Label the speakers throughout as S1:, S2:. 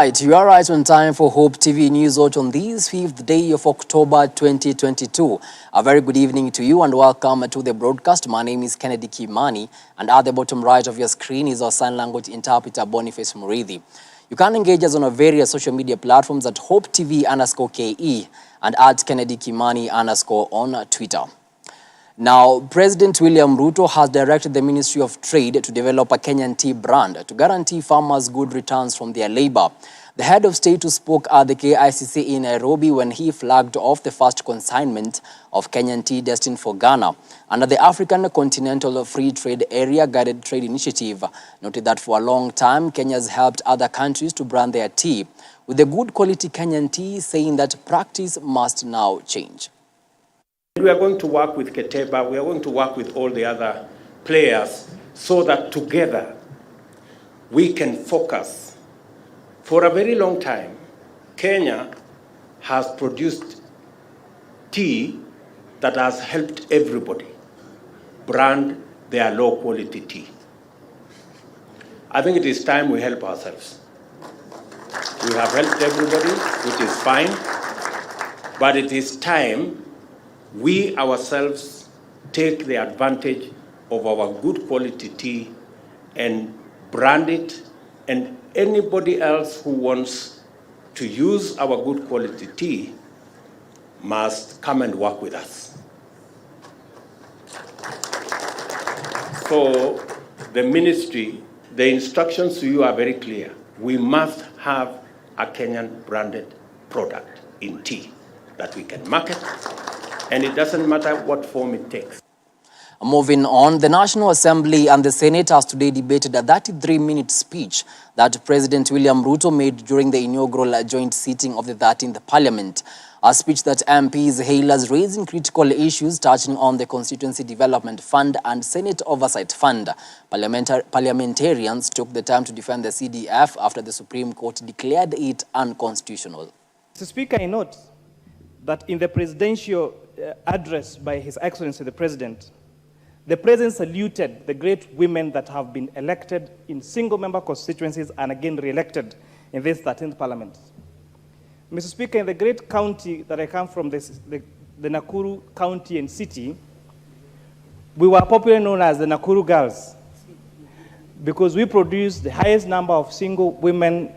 S1: Right, you are right on time for Hope TV Newswatch on this 5th day of October 2022. A very good evening to you and welcome to the broadcast. My name is Kennedy Kimani and at the bottom right of your screen is our sign language interpreter Boniface Murithi. You can engage us on our various social media platforms at Hope TV_KE and at Kennedy Kimani_ on Twitter. Now, President William Ruto has directed the Ministry of Trade to develop a Kenyan tea brand to guarantee farmers good returns from their labor. The head of state who spoke at the KICC in Nairobi when he flagged off the first consignment of Kenyan tea destined for Ghana under the African Continental Free Trade Area Guided Trade Initiative, noted that for a long time, Kenya has helped other countries to brand their tea with the good quality Kenyan tea, saying that practice must now change.
S2: We are going to work with Keteba, we are going to work with all the other players so that together we can focus. For a very long time, Kenya has produced tea that has helped everybody brand their low quality tea. I think it is time we help ourselves. We have helped everybody, which is fine, but it is time we ourselves take the advantage of our good quality tea and brand it, and anybody else who wants to use our good quality tea must come and work with us. So the ministry, the instructions to you are very clear. We must have a Kenyan branded product in tea that we can market, and it doesn't matter what form it takes.
S1: Moving on, the National Assembly and the Senate has today debated a 33-minute speech that President William Ruto made during the inaugural joint sitting of the 13th Parliament. A speech that MPs hailed as raising critical issues touching on the Constituency Development Fund and Senate Oversight Fund. Parliamentarians took the time to defend the CDF after the Supreme Court declared it unconstitutional.
S3: Mr. Speaker, I note that in the presidential address by His Excellency the President saluted the great women that have been elected in single-member constituencies and again re-elected in this 13th Parliament. Mr. Speaker, in the great county that I come from, the Nakuru County and City, we were popularly known as the Nakuru Girls because we produced the highest number of single women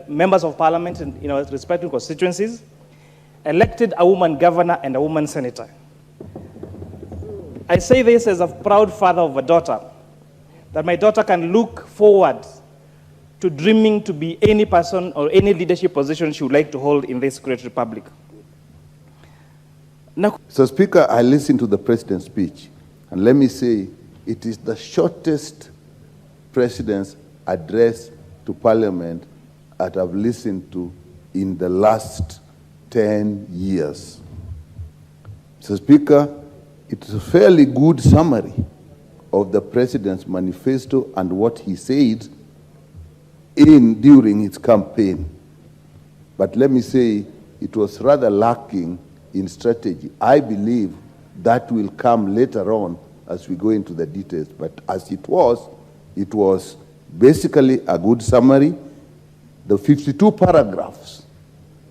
S3: members of Parliament in our respective constituencies, elected a woman governor and a woman senator. I say this as a proud father of a daughter, that my daughter can look forward to dreaming to be any person or any leadership position she would like to hold in this great republic. Now,
S4: so, Speaker, I listened to the President's speech, and let me say, it is the shortest President's address to Parliament that I've listened to in the last 10 years. Mr. Speaker, it is a fairly good summary of the President's manifesto and what he said during his campaign. But let me say, it was rather lacking in strategy. I believe that will come later on as we go into the details. But as it was basically a good summary. The 52 paragraphs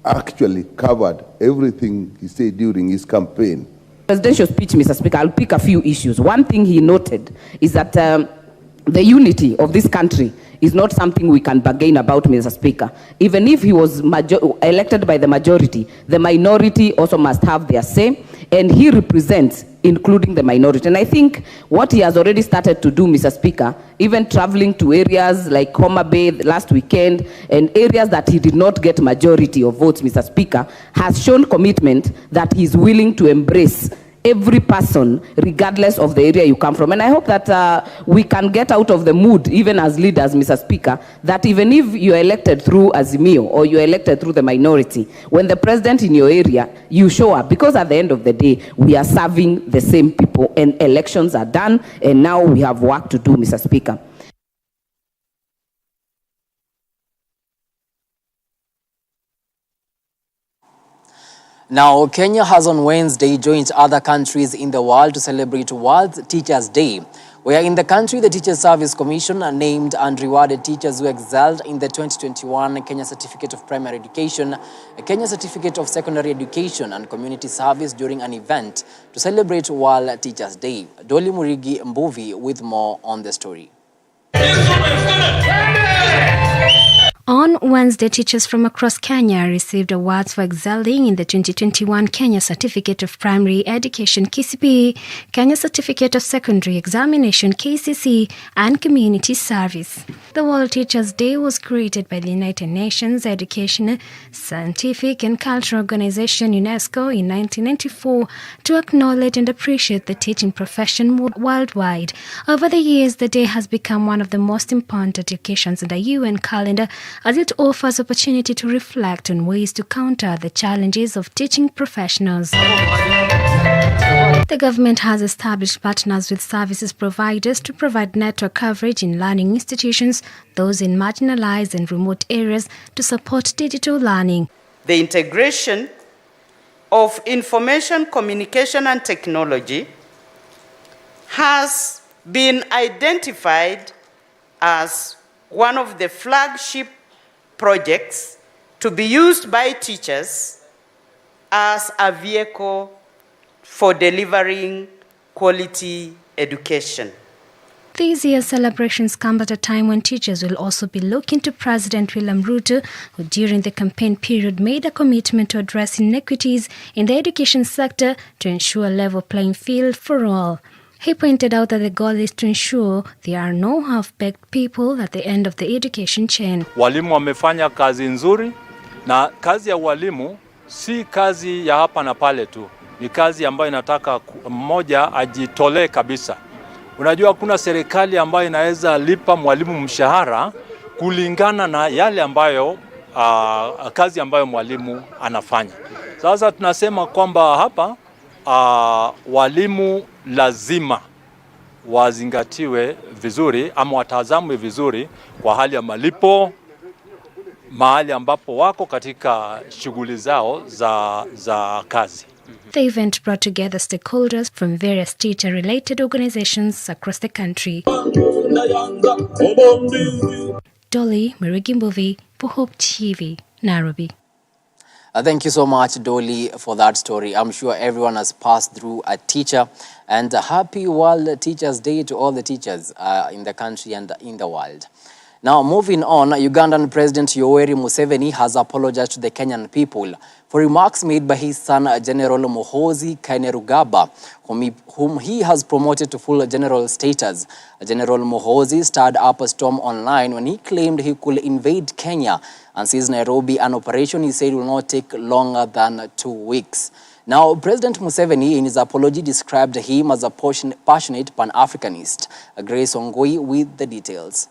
S4: actually covered everything he said during his campaign.
S5: Presidential speech, Mr. Speaker, I'll pick a few issues. One thing he noted is that the unity of this country is not something we can bargain about, Mr. Speaker. Even if he was elected by the majority, the minority also must have their say, and he represents including the minority. And I think what he has already started to do, Mr. Speaker, even traveling to areas like Homa Bay last weekend and areas that he did not get majority of votes, Mr. Speaker, has shown commitment that he's willing to embrace every person, regardless of the area you come from. And I hope that we can get out of the mood, even as leaders, Mr. Speaker, that even if you're elected through Azimio or you're elected through the minority, when the president in your area, you show up. Because at the end of the day, we are serving the same people and elections are done, and now we have work to do, Mr. Speaker.
S1: Now, Kenya has on Wednesday joined other countries in the world to celebrate World Teachers' Day Where in the country, the Teachers Service Commission named and rewarded teachers who excelled in the 2021 Kenya Certificate of Primary Education, Kenya Certificate of Secondary Education and Community Service during an event to celebrate World Teachers Day. Dolly Murigi Mbuvi with more on the story.
S6: On Wednesday, teachers from across Kenya received awards for excelling in the 2021 Kenya Certificate of Primary Education (KCPE), Kenya Certificate of Secondary Examination (KCSE), and Community Service. The World Teachers Day was created by the United Nations Educational, Scientific and Cultural Organization (UNESCO) in 1994 to acknowledge and appreciate the teaching profession worldwide. Over the years, the day has become one of the most important occasions in the UN calendar, as it offers opportunity to reflect on ways to counter the challenges of teaching professionals. The government has established partners with services providers to provide network coverage in learning institutions, those in marginalized and remote areas, to support digital learning.
S7: The integration of information, communication and technology has been identified as one of the flagship projects to be used by teachers as a vehicle for delivering quality education.
S6: These year's celebrations come at a time when teachers will also be looking to President William Ruto, who during the campaign period made a commitment to address inequities in the education sector to ensure a level playing field for all. He pointed out that the goal is to ensure there are no half-baked people at the end of the education chain.
S8: Walimu wamefanya kazi nzuri, na kazi ya walimu si kazi ya hapa na pale tu. Ni kazi ambayo inataka mmoja ajitolee kabisa. Unajua kuna serikali ambayo inaweza lipa mwalimu mshahara kulingana na yale ambayo kazi ambayo mwalimu anafanya. Sasa tunasema kwamba hapa walimu lazima wazingatiwe vizuri ama watazamwe vizuri kwa hali ya malipo, mahali ambapo wako katika shughuli zao za kazi.
S6: The event brought together stakeholders from various teacher-related organizations across the country. Dolly Murigi Mbuvi for Hope TV, Nairobi.
S1: Thank you so much, Dolly, for that story. I'm sure everyone has passed through a teacher, and a happy World Teachers Day to all the teachers in the country and in the world. Now, moving on, Ugandan President Yoweri Museveni has apologized to the Kenyan people for remarks made by his son, General Muhoozi Kainerugaba, whom he has promoted to full general status. General Muhoozi stirred up a storm online when he claimed he could invade Kenya and seize Nairobi, an operation he said will not take longer than 2 weeks. Now, President Museveni, in his apology, described him as a passionate Pan-Africanist. Grace Ongui with the details.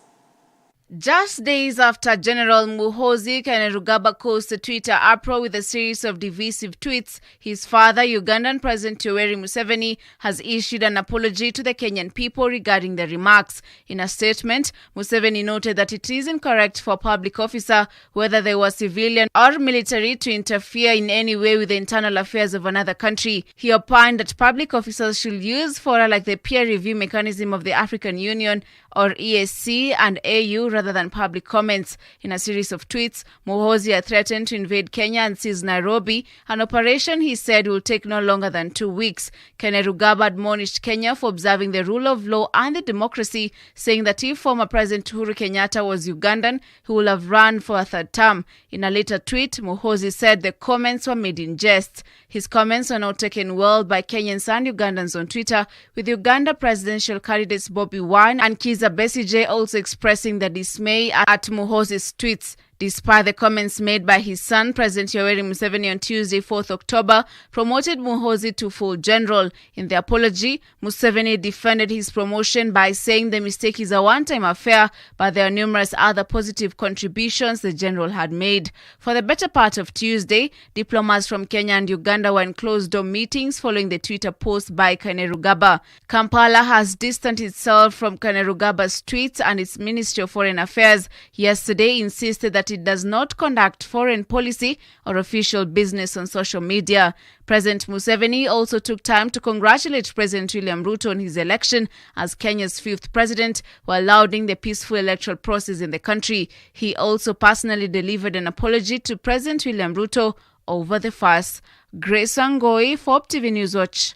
S9: Just days after General Muhoozi Kainerugaba closed the Twitter uproar with a series of divisive tweets, his father, Ugandan President Yoweri Museveni, has issued an apology to the Kenyan people regarding the remarks. In a statement, Museveni noted that it is incorrect for a public officer, whether they were civilian or military, to interfere in any way with the internal affairs of another country. He opined that public officers should use fora like the peer review mechanism of the African Union or EAC and AU rather than public comments. In a series of tweets, Muhoozi had threatened to invade Kenya and seize Nairobi, an operation he said will take no longer than 2 weeks. Kainerugaba admonished Kenya for observing the rule of law and the democracy, saying that if former President Uhuru Kenyatta was Ugandan, he would have run for a third term. In a later tweet, Muhoozi said the comments were made in jest. His comments were not taken well by Kenyans and Ugandans on Twitter, with Uganda presidential candidates Bobby Wine and Kizza Besigye also expressing their dismay at Muhoozi's tweets. Despite the comments made by his son, President Yoweri Museveni on Tuesday, 4th October, promoted Muhoozi to full general. In the apology, Museveni defended his promotion by saying the mistake is a one-time affair, but there are numerous other positive contributions the general had made. For the better part of Tuesday, diplomats from Kenya and Uganda were in closed-door meetings following the Twitter post by Kainerugaba. Kampala has distanced itself from Kainerugaba's tweets, and its Ministry of Foreign Affairs yesterday insisted that it does not conduct foreign policy or official business on social media. President Museveni also took time to congratulate President William Ruto on his election as Kenya's 5th president, while lauding the peaceful electoral process in the country. He also personally delivered an apology to President William Ruto over the fuss. Grace Angoi for Hope TV Newswatch.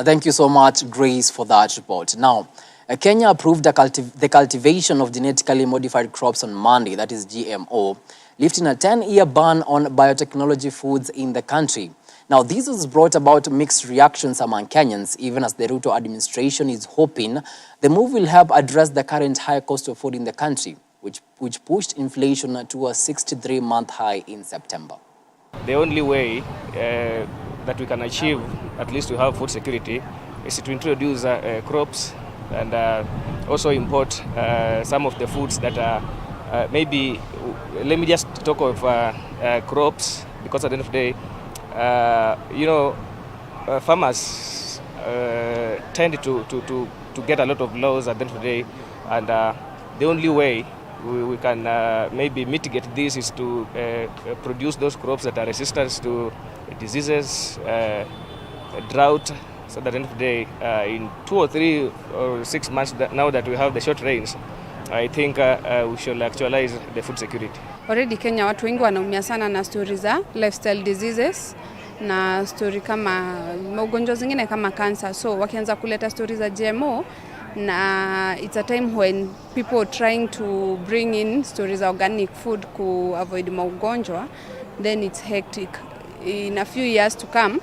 S1: Thank you so much, Grace, for that report. Now, Kenya approved the cultivation of genetically modified crops on Monday, that is GMO, lifting a 10-year ban on biotechnology foods in the country. Now, this has brought about mixed reactions among Kenyans, even as the Ruto administration is hoping the move will help address the current high cost of food in the country, which pushed inflation to a 63-month high in September.
S10: The only way that we can achieve, at least to have food security, is to introduce crops and also import some of the foods that are maybe, let me just talk of crops, because at the end of the day, farmers tend to get a lot of loss at the end of the day, and the only way we can maybe mitigate this is to produce those crops that are resistant to diseases, drought, so that at the end of the day, in 2 or 3 or 6 months, now that we have the short rains, I think we shall actualize the food security.
S11: Already Kenya watu wengi wanaumia sana na story za lifestyle diseases na story kama magonjwa zingine kama cancer. So wakianza kuleta stories za GMO, na it's a time when people are trying to bring in stories of organic food to avoid magonjwa, then it's hectic. In a few years to come,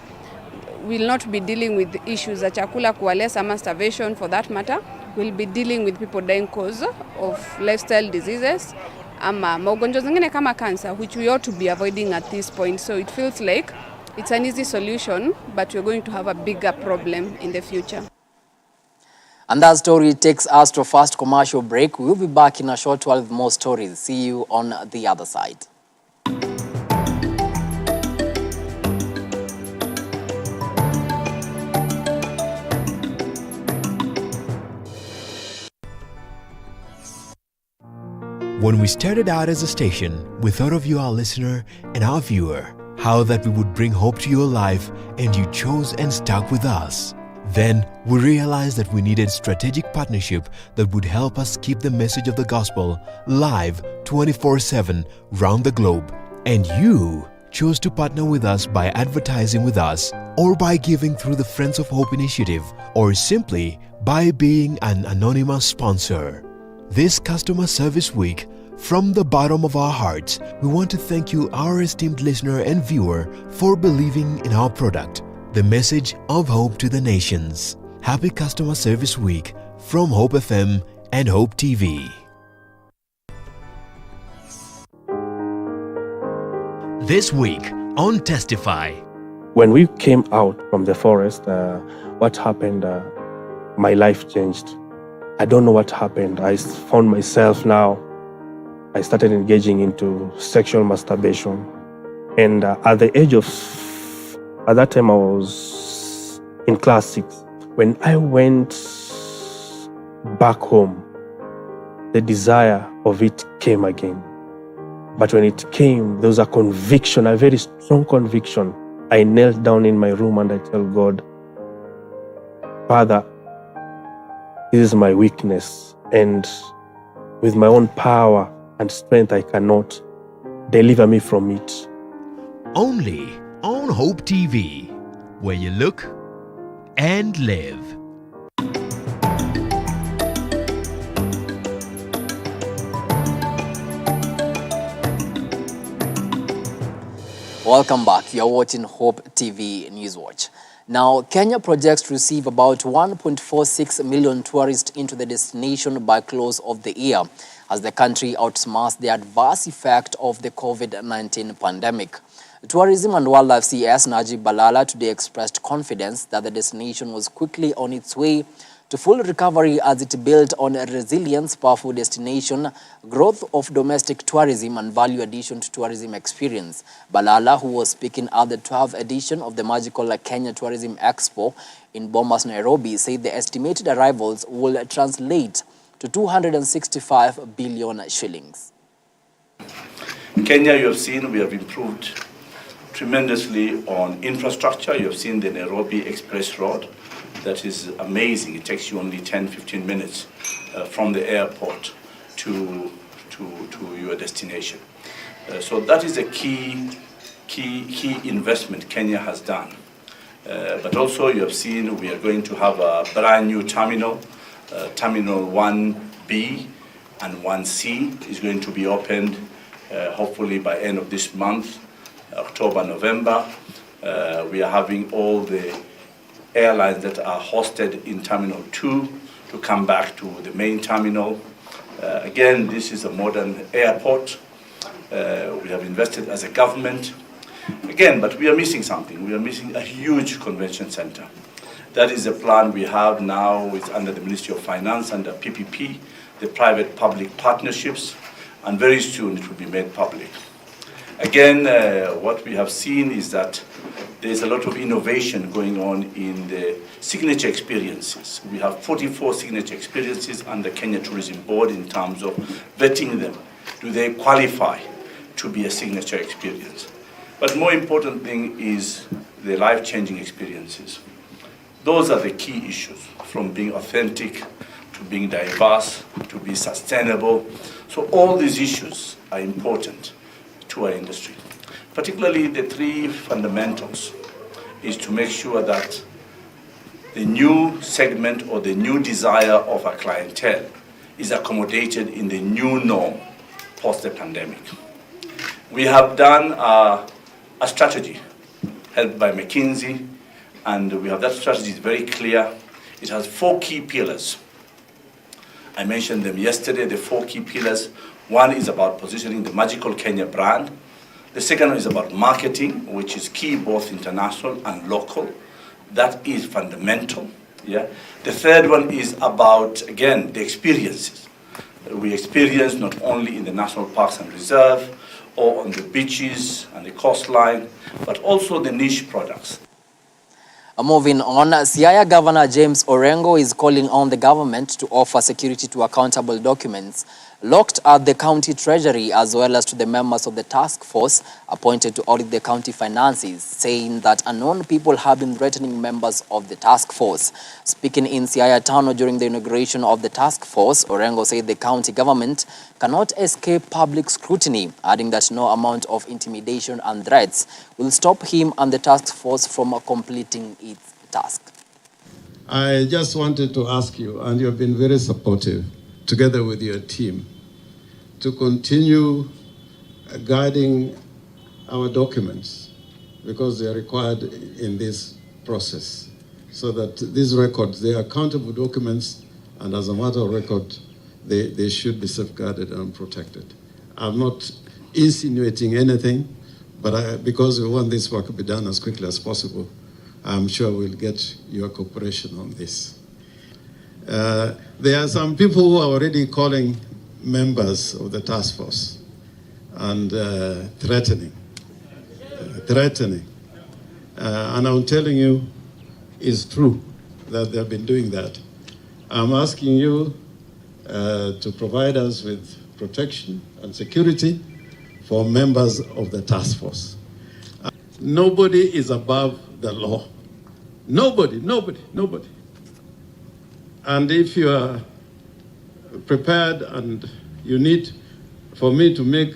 S11: we'll not be dealing with issues za chakula kuwa less ama starvation for that matter. We'll be dealing with people dying cause of lifestyle diseases ama magonjwa zingine kama cancer, which we ought to be avoiding at this point. So it feels like it's an easy solution, but we're going to have a bigger problem in the future.
S1: And that story takes us to a first commercial break. We'll be back in a short while with more stories. See you on the other side.
S12: When we started out as a station, we thought of you, our listener, and our viewer, how that we would bring hope to your life, and you chose and stuck with us. Then we realized that we needed strategic partnership that would help us keep the message of the gospel live 24/7 round the globe. And you chose to partner with us by advertising with us, or by giving through the Friends of Hope initiative, or simply by being an anonymous sponsor. This Customer Service Week, from the bottom of our hearts, we want to thank you, our esteemed listener and viewer, for believing in our product, the message of hope to the nations. Happy Customer Service Week from Hope FM and Hope TV. This week on Testify.
S2: When we came out from the forest, what happened? My life changed. I don't know what happened. I found myself now. I started engaging into sexual masturbation. And at that time I was in class 6. When I went back home, the desire of it came again. But when it came, there was a conviction, a very strong conviction. I knelt down in my room and I tell God, Father, this is my weakness, and with my own power and strength, I cannot. Deliver me from it.
S12: Only on Hope TV, where you look and live.
S1: Welcome back. You're watching Hope TV Newswatch. Now, Kenya projects to receive about 1.46 million tourists into the destination by close of the year, as the country outsmarts the adverse effect of the COVID-19 pandemic. Tourism and Wildlife CS Najib Balala today expressed confidence that the destination was quickly on its way to full recovery as it built on a resilient, powerful destination, growth of domestic tourism and value addition to tourism experience. Balala, who was speaking at the 12th edition of the Magical Kenya Tourism Expo in Bomas, Nairobi, said the estimated arrivals will translate to 265 billion shillings.
S13: Kenya, you have seen we have improved tremendously on infrastructure. You have seen the Nairobi Express Road. That is amazing. It takes you only 10-15 minutes from the airport to your destination. So that is a key investment Kenya has done. But also you have seen we are going to have a brand new terminal. Terminal 1B and 1C is going to be opened hopefully by end of this month, October, November. We are having all the airlines that are hosted in Terminal 2 to come back to the main terminal. Again, this is a modern airport. We have invested as a government. Again, but we are missing something. We are missing a huge convention center. That is a plan we have now with under the Ministry of Finance, under PPP, the private-public partnerships, and very soon it will be made public. Again, what we have seen is that there is a lot of innovation going on in the signature experiences. We have 44 signature experiences under Kenya Tourism Board in terms of vetting them. Do they qualify to be a signature experience? But more important thing is the life-changing experiences. Those are the key issues, from being authentic to being diverse to be sustainable. So all these issues are important to our industry. Particularly the three fundamentals is to make sure that the new segment or the new desire of our clientele is accommodated in the new norm post the pandemic. We have done a strategy helped by McKinsey, and we have that strategy is very clear. It has 4 key pillars. I mentioned them yesterday, the 4 key pillars. One is about positioning the Magical Kenya brand. The second one is about marketing, which is key both international and local. That is fundamental. Yeah. The third one is about, again, the experiences. We experience not only in the national parks and reserve or on the beaches and the coastline, but also the niche products.
S1: Moving on, Siaya Governor James Orengo is calling on the government to offer security to accountable documents locked at the county treasury, as well as to the members of the task force appointed to audit the county finances, saying that unknown people have been threatening members of the task force. Speaking in Siaya Town during the inauguration of the task force, Orengo said the county government cannot escape public scrutiny, adding that no amount of intimidation and threats will stop him and the task force from completing its task.
S14: I just wanted to ask you, and you have been very supportive, together with your team, to continue guiding our documents, because they are required in this process, so that these records, they are accountable documents, and as a matter of record, they should be safeguarded and protected. I'm not insinuating anything, but because we want this work to be done as quickly as possible, I'm sure we'll get your cooperation on this. There are some people who are already calling members of the task force and threatening. And I'm telling you, it's true that they've been doing that. I'm asking you to provide us with protection and security for members of the task force. Nobody is above the law. Nobody. And if you are prepared and you need for me to make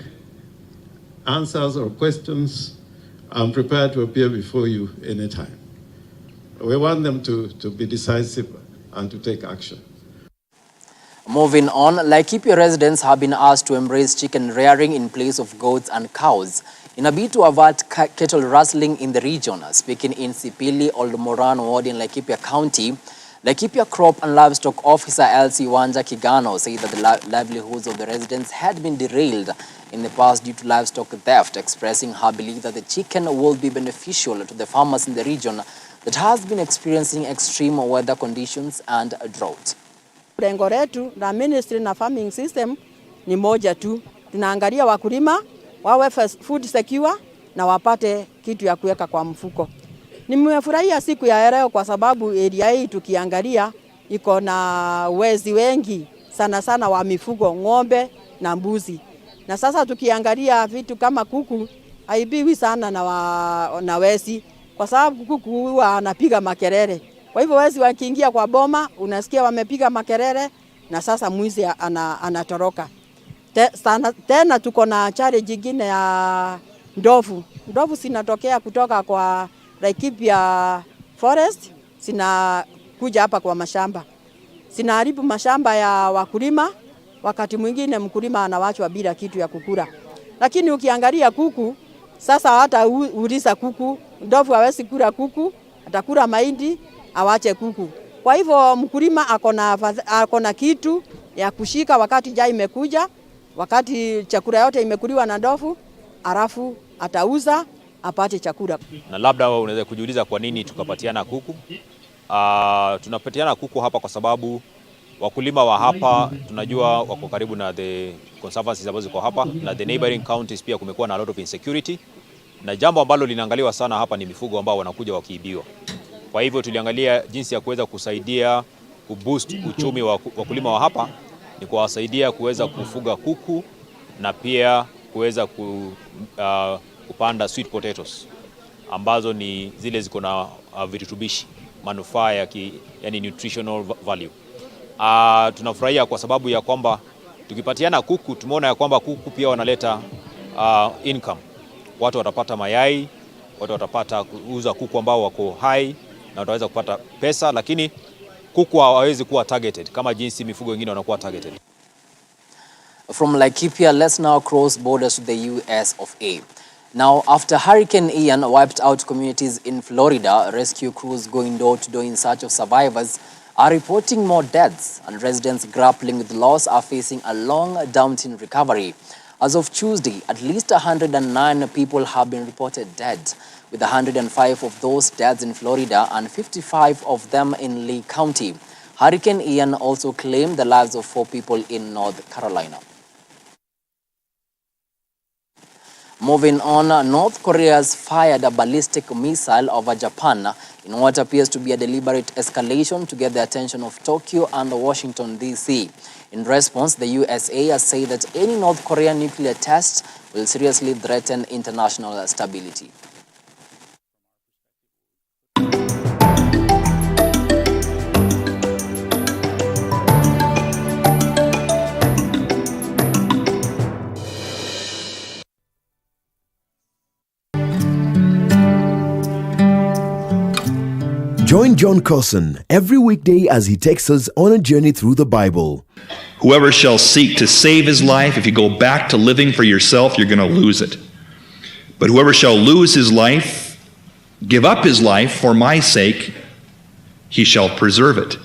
S14: answers or questions, I'm prepared to appear before you anytime. We want them to be decisive and to take action.
S1: Moving on, Laikipia residents have been asked to embrace chicken rearing in place of goats and cows in a bid to avert cattle rustling in the region. Speaking in Sipili, Old Moran ward in Laikipia County, Laikipia Crop and Livestock Officer Elsie Wanja Kigano said that the livelihoods of the residents had been derailed in the past due to livestock theft, expressing her belief that the chicken will be beneficial to the farmers in the region that has been experiencing extreme weather conditions and a drought.
S15: Lengo letu na ministry na farming system ni moja tu. Tunaangalia wakulima wawe food secure na wapate kitu ya kuweka kwa mfuko. Nimefurahia siku ya leo kwa sababu area hii tukiangalia iko na wezi wengi sana wa mifugo, ng'ombe na mbuzi. Na sasa tukiangalia vitu kama kuku haibiwi sana na wezi, kwa sababu kuku huwa anapiga makelele. Kwa hivyo wezi wakiingia kwa boma unasikia wamepiga makelele na sasa mwizi anatoroka. Tena tuko na challenge nyingine ya ndovu. Ndovu zinatokea kutoka kwa Laikipia Forest, zinakuja hapa kwa mashamba. Zinaharibu mashamba ya wakulima, wakati mwingine mkulima anawachwa bila kitu ya kukula. Lakini ukiangalia kuku, sasa hata uliza kuku, ndovu hawezi kula kuku, atakula mahindi, awache kuku. Kwa hivyo mkulima akona kitu ya kushika wakati njaa imekuja, wakati chakula yote imekuliwa na ndovu, alafu atauza apate chakula.
S16: Na labda unaweza kujiuliza kwa nini tukapatiana kuku. Tunapatiana kuku hapa kwa sababu wakulima wa hapa tunajua wako karibu na the conservancies ambazo ziko hapa na the neighboring counties, pia kumekuwa na a lot of insecurity, na jambo ambalo linaangaliwa sana hapa ni mifugo ambao wanakuja wakiibiwa. Kwa hivyo tuliangalia jinsi ya kuweza kusaidia kuboost uchumi wa wakulima wa hapa ni kuwasaidia kuweza kufuga kuku na pia kuweza kupanda sweet potatoes ambazo ni zile ziko na virutubishi, manufaa yani nutritional value. Tunafurahia kwa sababu ya kwamba tukipatiana kuku tumeona ya kwamba kuku pia wanaleta income. Watu watapata mayai, watu watapata kuuza kuku ambao wako hai na wataweza kupata pesa, lakini kuku hawawezi kuwa targeted kama jinsi mifugo wengine wanakuwa targeted.
S1: From Laikipia, let's now cross borders to the US of A. Now, after Hurricane Ian wiped out communities in Florida, rescue crews going door to door in search of survivors are reporting more deaths, and residents grappling with loss are facing a long daunting recovery. As of Tuesday, at least 109 people have been reported dead, with 105 of those deaths in Florida and 55 of them in Lee County. Hurricane Ian also claimed the lives of 4 people in North Carolina. Moving on, North Korea has fired a ballistic missile over Japan in what appears to be a deliberate escalation to get the attention of Tokyo and Washington, D.C. In response, the USA has said that any North Korean nuclear test will seriously threaten international stability.
S12: Join John Carson every weekday as he takes us on a journey through the Bible.
S17: Whoever shall seek to save his life, if you go back to living for yourself, you're going to lose it. But whoever shall lose his life, give up his life for my sake, he shall preserve it.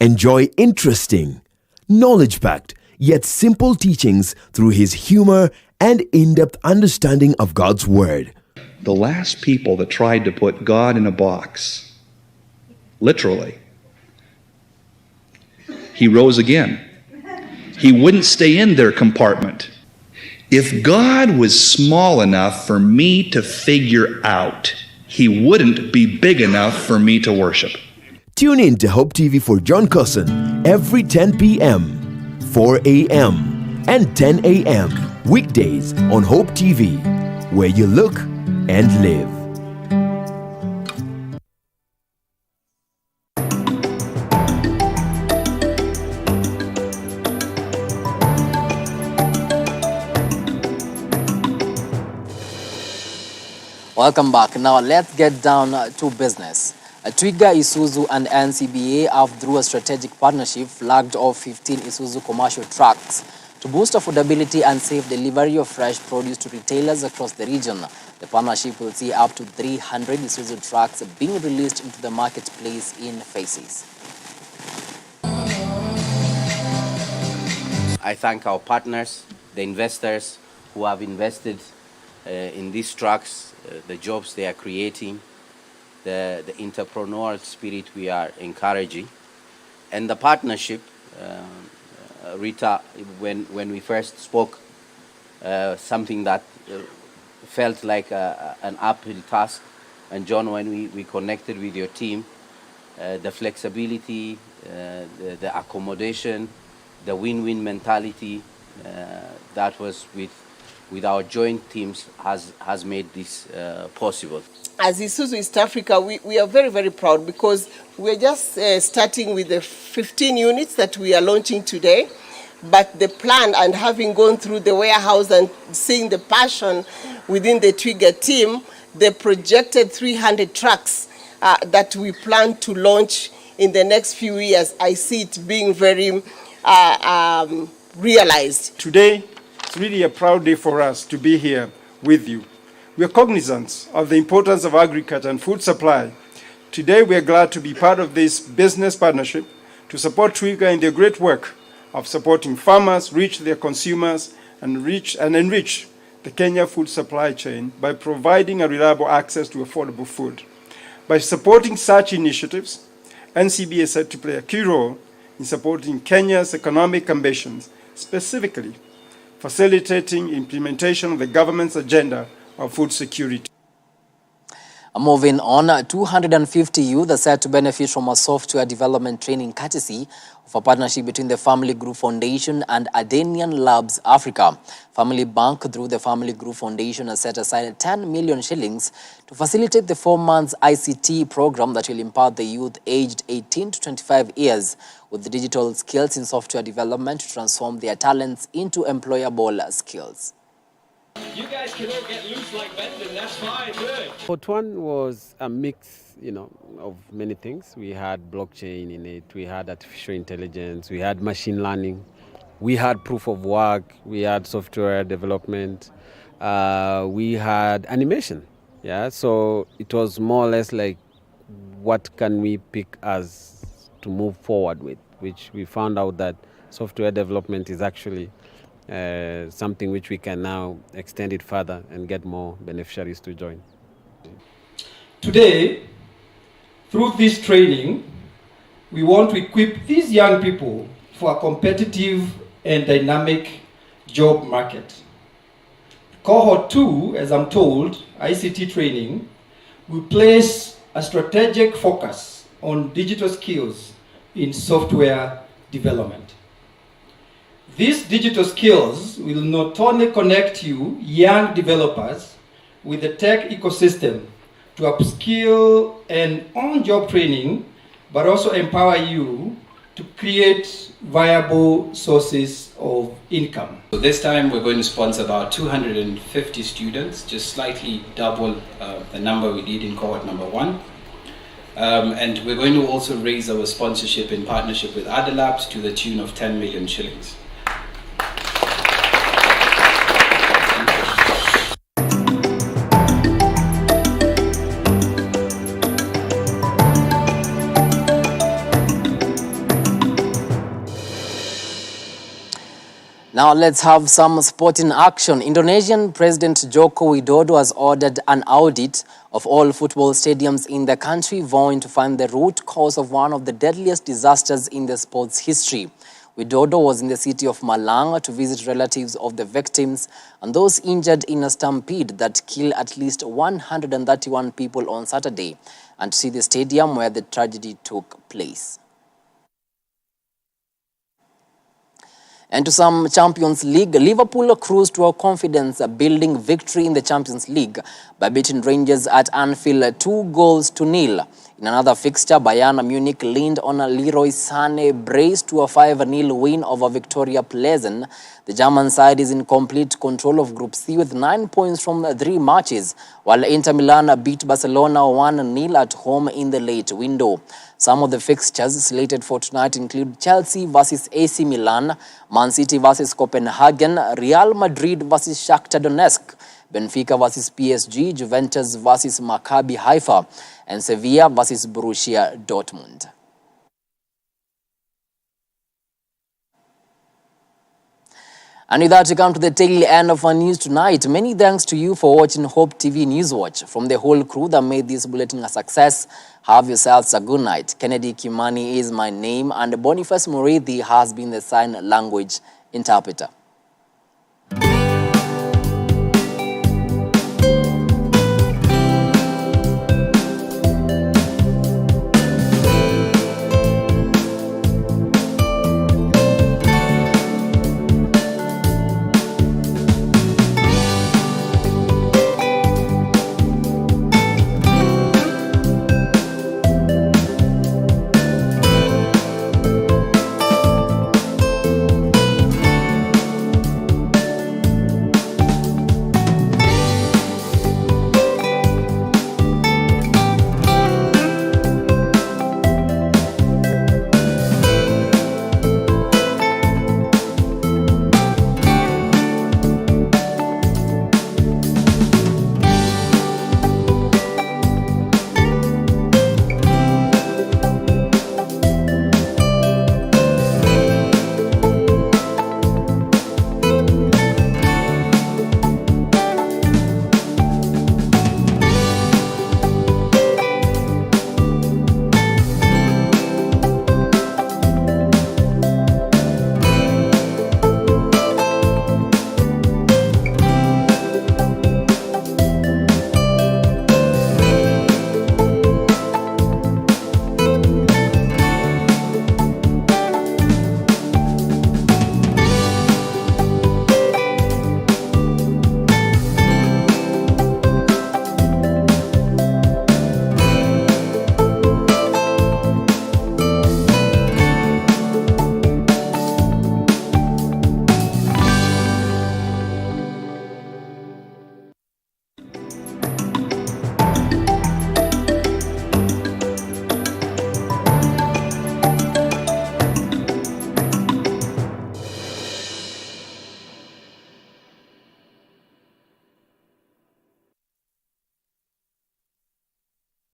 S12: Enjoy interesting, knowledge-packed, yet simple teachings through his humor and in-depth understanding of God's Word.
S17: The last people that tried to put God in a box, literally, he rose again. He wouldn't stay in their compartment. If God was small enough for me to figure out, he wouldn't be big enough for me to worship.
S12: Tune in to Hope TV for John Carson every 10 p.m., 4 a.m., and 10 a.m. weekdays on Hope TV, where you look and live.
S1: Welcome back. Now let's get down to business. Twiga Isuzu and NCBA have through a strategic partnership flagged off 15 Isuzu commercial trucks to boost affordability and safe delivery of fresh produce to retailers across the region. The partnership will see up to 300 Isuzu trucks being released into the marketplace in phases.
S18: I thank our partners, the investors who have invested in these trucks, the jobs they are creating, the entrepreneurial spirit we are encouraging. And the partnership, Rita, when we first spoke, something that felt like an uphill task. And John, when we connected with your team, the flexibility, the accommodation, the win-win mentality, that was with with our joint teams has made this possible.
S19: As Isuzu East Africa, we are very, very proud because we're just starting with the 15 units that we are launching today. But the plan, and having gone through the warehouse and seeing the passion within the Twiga team, the projected 300 trucks that we plan to launch in the next few years, I see it being very realized.
S20: Today, it's really a proud day for us to be here with you. We are cognizant of the importance of agriculture and food supply. Today, we are glad to be part of this business partnership to support Twiga in their great work of supporting farmers, reach their consumers, and enrich the Kenya food supply chain by providing a reliable access to affordable food. By supporting such initiatives, NCB is set to play a key role in supporting Kenya's economic ambitions, specifically facilitating implementation of the government's agenda of food security.
S1: Moving on, 250 youth are set to benefit from a software development training courtesy of a partnership between the Family Group Foundation and Adenian Labs Africa. Family Bank, through the Family Group Foundation, has set aside 10 million shillings to facilitate the 4-month ICT program that will impart the youth aged 18 to 25 years with the digital skills in software development to transform their talents into employable skills.
S21: You guys can all get loose like Bendon, that's fine, good.
S22: Part one was a mix, of many things. We had blockchain in it, we had artificial intelligence, we had machine learning, we had proof of work, we had software development, we had animation. Yeah, so it was more or less like, what can we pick as to move forward with, which we found out that software development is actually something which we can now extend it further and get more beneficiaries to join.
S21: Today, through this training, we want to equip these young people for a competitive and dynamic job market. Cohort 2, as I'm told, ICT training, will place a strategic focus on digital skills in software development. These digital skills will not only connect you, young developers, with the tech ecosystem to upskill and on-job training, but also empower you to create viable sources of income.
S23: So this time we're going to sponsor about 250 students, just slightly double the number we did in cohort number 1. And we're going to also raise our sponsorship in partnership with other labs to the tune of 10 million shillings.
S1: Now let's have some sporting action. Indonesian President Joko Widodo has ordered an audit of all football stadiums in the country, vowing to find the root cause of one of the deadliest disasters in the sport's history. Widodo was in the city of Malang to visit relatives of the victims and those injured in a stampede that killed at least 131 people on Saturday, and to see the stadium where the tragedy took place. And to some Champions League, Liverpool cruised to a confidence-building victory in the Champions League by beating Rangers at Anfield 2-0. In another fixture, Bayern Munich leaned on a Leroy Sané brace to a 5-0 win over Victoria Pleasant. The German side is in complete control of Group C with 9 points from 3 matches, while Inter Milan beat Barcelona 1-0 at home in the late window. Some of the fixtures slated for tonight include Chelsea versus AC Milan, Man City versus Copenhagen, Real Madrid versus Shakhtar Donetsk, Benfica versus PSG, Juventus versus Maccabi Haifa, and Sevilla versus Borussia Dortmund. And with that, we come to the tail end of our news tonight. Many thanks to you for watching Hope TV Newswatch. From the whole crew that made this bulletin a success, have yourselves a good night. Kennedy Kimani is my name, and Boniface Murithi has been the sign language interpreter.